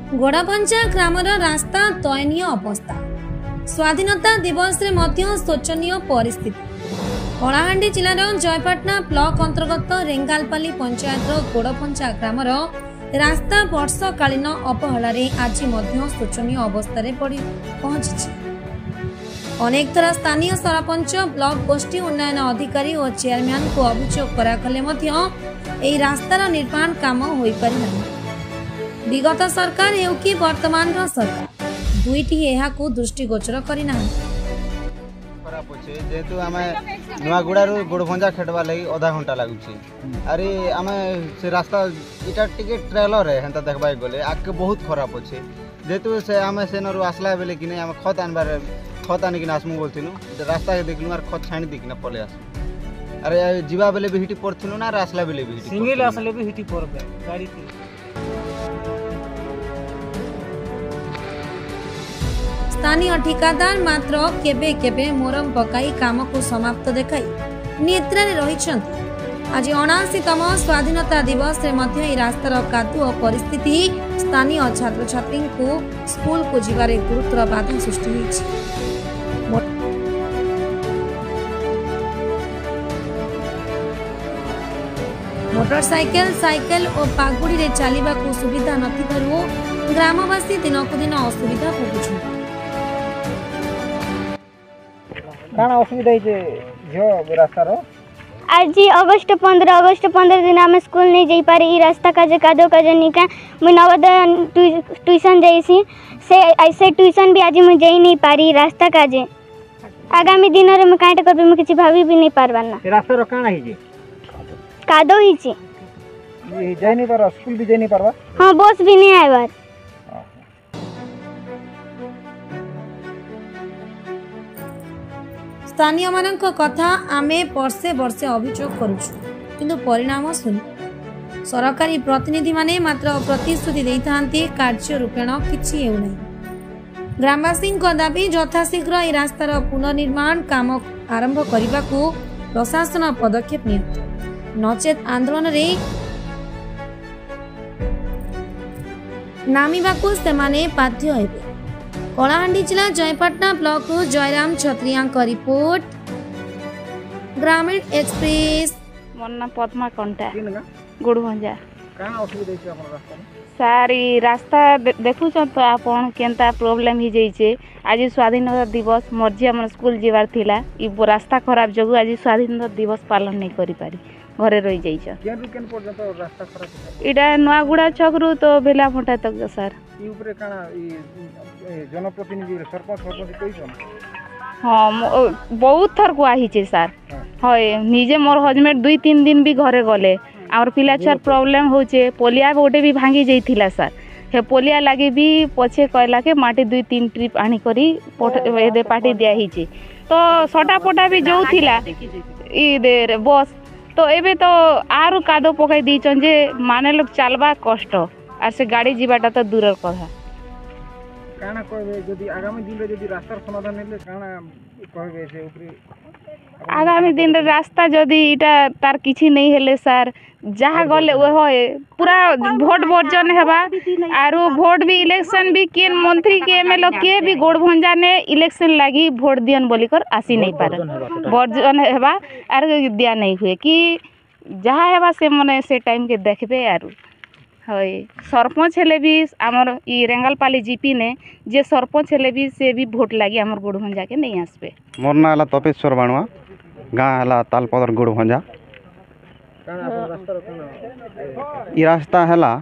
गोड़ापंचा grammar रास्ता दयनीय अवस्था। स्वाधीनता दिवस रे मध्य शोचनीय परिस्थिति। कलाहांडी जिलार जयपाटना ब्लॉक अंतर्गत रेंगालपाली पंचायत गोड़पंचा ग्रामर रास्ता वर्षकालीन अवहेला आज मध्य शोचनीय अवस्था पहुंची। अनेक थर स्थानीय सरपंच ब्लॉक गोष्ठी उन्नयन अधिकारी और चेयरमैन को अभियोग कराकले रास्तार निर्माण काम हो पारि। विगत सरकार हेउ कि वर्तमान सरकार दुईटी एहाकू दृष्टिगोचर करना। खराब अच्छे जेहेतु आम नुआगुड़ारू गोड़भंजा खेटवा लगी आधा घंटा लगुच। अरे आम से रास्ता इटा टिके ट्रेलर है हेन्ता देखबा गले आगे बहुत खराब अच्छे जेहेतु से आम सेनरू आसला बेले कि आम खत आनबार खत आनिक आसमु बोलूँ रास्ता के देखलु आर खत छाणी दिखना पले आस। अरे जीवा बेले भी हिटी पड़थुनु ना आसला बेले भी सिंगल आसले भी हिटी पड़बे गाड़ी स्थानीय ठिकादार मात्र केबे केबे मोरम पकाई काम को समाप्त देखाई निद्रा रही। आज 79तम स्वाधीनता दिवस रे मध्य रास्तार कादुओ परिस्थिति स्थानीय छात्र छात्री को स्कूल को जीवारे गुरुतर बाधा सृष्टि होइछि। मोटरसाइकेल साइकेल और पागुड़ी रे चलवा को सुविधा नथिबारु ग्रामवासी दिनक दिन असुविधा भोगुछन्। काना असुविधा है रास्तार आज अगस्त 15 दिन आम स्कूल नहीं जाई पारे। ई रास्ता काजे कादो काजे निका मुई नवोदय ट्यूशन जाइसी से ऐसे ट्यूशन भी आज मुई जाई नहीं पारी रास्ता काजे। आगामी दिन रे मैं काटे करबे मैं किछि भाभी भी नहीं पारबाना। रास्ता रो काना हिजे कादो हिची जाई नहीं पार स्कूल भी जाई नहीं पारबा। हां बस भी नहीं आइबार। स्थानीय मानक कथा आमे वर्षे वर्षे अभियोग करुछु किंतु परिणाम शून्य। सरकारी प्रतिनिधि माने मात्र प्रतिश्रुति देइथांती कार्य रूपेण किछि हेउ नै। ग्रामवासी दाबी यथाशीघ्र ए रास्तार पुनर्निर्माण काम आरंभ करने प्रशासन पदक्षेप नियंतु नचेत आंदोलन रे नामिबाकू सेमाने बाध्य हेबे। कलाहांडी जिला जयपाटना ब्लॉक जयराम छत्रिया रिपोर्ट ग्रामीण एक्सप्रेस। मन्ना पद्मा कंटा गुड़भंजा सार रास्ता देखुन तो आपन केनता प्रॉब्लम ही जाइए। आज स्वाधीनता दिवस मर्जी आम स्कूल जीवार थिला ई रास्ता खराब जगु आज स्वाधीनता दिवस पालन नहीं करि पारी घरे रही जाइए। इटा नुआगुड़ा छकरू तो बेला फटा तक सर जनप्रतिनिधि सरपंच हाँ बहुत थर कही सर। हाँ निजे मोर हजबैंड 2-3 दिन भी घरे गले आमर पिला छुआर प्रॉब्लम होचे। पोलिया गोटे भी भांगी जाइथिला सर हे पोलिया लगे भी पछे कहला के माटी 2-3 ट्रिप आनी करी पाटी दिया हिचे तो सटा पटा भी जो थिला ई दे बस तो एबे तो आरु कादो पकाई दीचन जे माने लोग चलबा कष्ट आर से गाड़ी जीवाटा तो दूर कथा। काना कहबे जदी आगामी दिन रे जदी रास्तार समाधान हेले काना कहबे से ऊपरी आगामी दिन रे रास्ता जदी इटा तार किछि नहीं हेले सर जहा गले ओ होए पूरा वोट वर्जन हेबा आरो वोट भी इलेक्शन भी केन मंत्री के एमएलए के भी गोड़भंजा ने इलेक्शन लागी वोट दियन बोली कर आसी नहीं पारे वर्जन हेबा आर दिया नहीं हुए कि जहा हेबा से मने से टाइम के देखबे आरो हय सरपंच हेले भी आमर ई रेंगालपाली जीपी ने जे सरपंच हेले भी से भी वोट लागी आमर गोड़भंजा के नहीं आसबे। मोर ना हला तपेश्वर बाणुआ गाँ हला तालपदर गोड़भंजा। ई रास्ता हला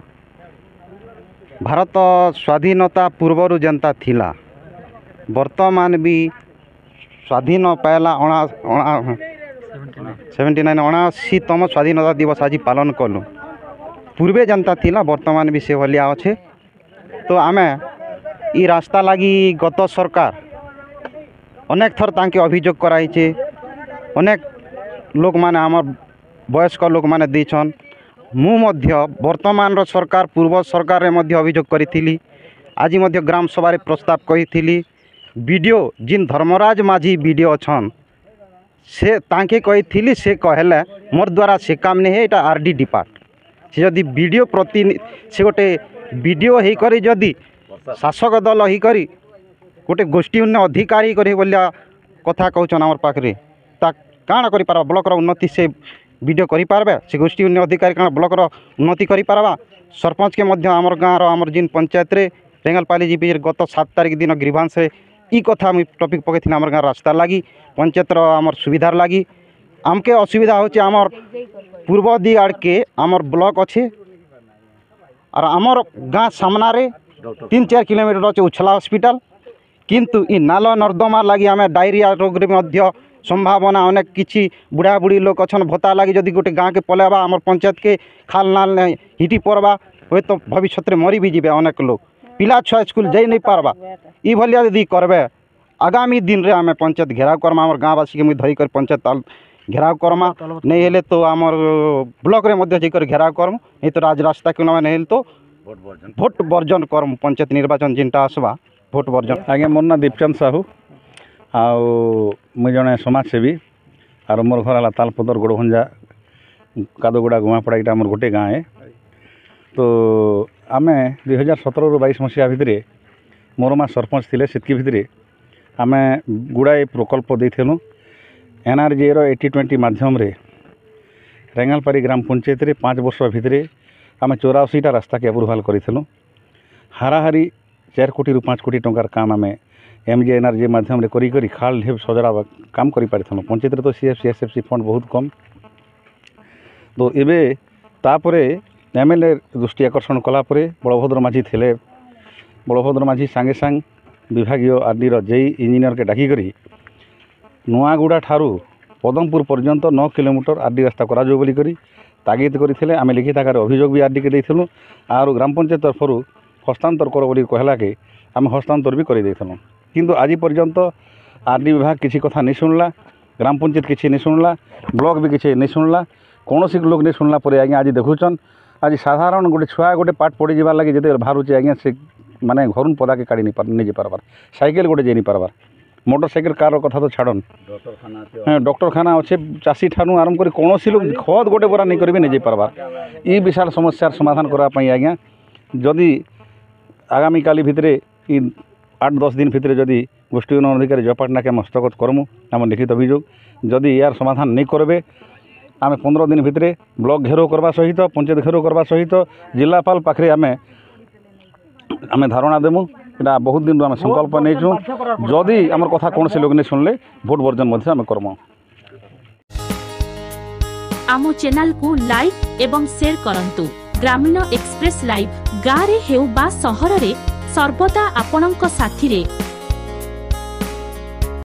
भारत स्वाधीनता पूर्वर जनता थिला वर्तमान भी स्वाधीन पाला 79तम स्वाधीनता दिवस आज पालन कलु पूर्वे जनता थिला वर्तमान भी से भलिया अच्छे। तो आमे ई रास्ता लगी गत सरकार अनेक थर तांके अभियोग कराइछे अनेक लोक माने आमर वयस्क लोक माने देछन मु मध्य वर्तमान सरकार पूर्व सरकार रे मध्य अभियोग करिथिली। आज मध्य ग्राम सभा रे प्रस्ताव कहिथिली वीडियो जिन धर्मराज माझी वीडियो अछन से तांके कहिथिली से कहले मोर द्वारा से काम नहीं है एटा आरडी डिपार्ट से जदि वीडियो प्रति से गोटे विडियो ही करी जदि शासक दल ही करी गोटे गोष्ठी उन्नय अधिकारी करे बोलिया कथा कहउछन हमर पाखरे ता काण करि पारबा ब्लॉक रो उन्नति से वीडियो करि पारबे से गोष्ठी उन्नय अधिकारी काण ब्लॉक रो उन्नति करि पारबा सरपंच के मध्य हमर गाँव रो हमर जिन पंचायत रे रेंगालपाली जी गत 7 तारिख दिन ग्रीवांस रे ई कथा मुई टॉपिक पकैथिन हमर गाँव रास्ता लागी पंचायत रो हमर सुविधार लागी आमके असुविधा होचे हमर पूर्व दी आड़ के हमर ब्लॉक अच्छे और हमर गाँ सामना रे 3-4 किलोमीटर अच्छे उछला हॉस्पिटल किंतु ई नाल नर्दमा लगी आम डायरिया रोग मध्य संभावना अनेक किसी बुढ़ा बुढ़ी लोग अच्छन भत्ता लगी जदि गोटे गाँ के पलैबा आम पंचायत के खाल नाल हिटी पड़वा हे तो भविष्य में मरी भी जीवे अनेक लोग पिला छुआ स्कूल जाई नहीं पारबा ई भलिया यदि करबे आगामी दिन रे आम पंचायत घेराव करमा आम गाँववासी के मुझे धरिकर पंचायत घेराव करमा नहीं हेले तो आमर ब्लॉक रे मध्य जाकर घेराव करम नहीं तो राजरास्ता क्यों नहीं हेले तो भोट बर्जन करम पंचायत निर्वाचन जिनटा आसवा भोट बर्जन। आज्ञा मोर ना दीपचंद साहू मुझे जड़े समाजसेवी और मोर घर है तालपदर गोड़भंजा कादोगुड़ा गुमापड़ा यहाँ मोर गोटे गाँ है तो आम 2017-22 मसीहा भितर मोर माँ सरपंच थे से भितर आम गुड़ाए प्रकल्प देलु NRJ 80-20 मध्यम रेंगालपाली ग्राम पंचायत 5 वर्ष भितर आम 84टा रास्ता के अप्रूवाल करूँ हाराहारी 4 कोटी रु 5 कोटी टंकार काम आम MJ NRJ माध्यम करी खाल ढेप सजड़ा काम कर पारिथनु पंचायत तो CFC SFC फंड बहुत कम तो एबे तापरे MLA दृष्टि आकर्षण कलापर बलभद्र माझी थे बलभद्र माझी सांगे सांग विभागीय RD जेई इंजीनियर के डाकिकी नुआगुड़ा ठारू पदमपुर पर्यंत 9 किलोमीटर RD रास्ता कराजो बोली करी तागिद करते आम लिखित आकार अभियोग भी RD के देलु और ग्राम पंचायत तरफ हस्तांतर कर बोली कहला के आम हस्तांतर भी कर देलु किंतु आज पर्यंत RD विभाग किसी कथा नहीं शुणला ग्राम पंचायत किसी नहीं शुणला ब्लॉक भी किसी नहीं शुणला कौन सी लोग नहीं शुणला पर आज्ञा आज देखुचन आज साधारण गोटे छुआ गोटे पाठ पढ़ी जाबार लगे जिते बाहर आज्ञा से माने घर पदा के काढ़ी नहीं पारबार साइकेल गोटे जाई पारबार मोटरसाइकेल कार कथा तो छाड़न डॉक्टर खाना अच्छे चाषी ठानू आरंभ कर कौन सी लोग खद गोटे बोरा नहीं करेंगे नहीं पारबार ये विशाल समस्यार समाधान करने आज्ञा जदि आगामी काली भितर 8-10 दिन भितर जदि गोष्ठी उन्नयन अधिकारी जयपाटना के हस्तगत करमु आम लिखित अभियोग जदि यार समाधान नहीं करेंगे आम 15 दिन भितर ब्लॉक घेराव करवा सहित पंचायत घेराव करवा सहित जिलापाल पाखे आम धारणा देमु इटा बहुत दिन आम संकल्प नहीं जदि आम कथा कौन से लोग नहीं शुणले भोट बर्जन आम करम। आमो चैनल को लाइक एवं शेयर करंतु ग्रामीण एक्सप्रेस लाइव गाँव रे हेउ बा सहर रे सर्वदा आपणक साथी रे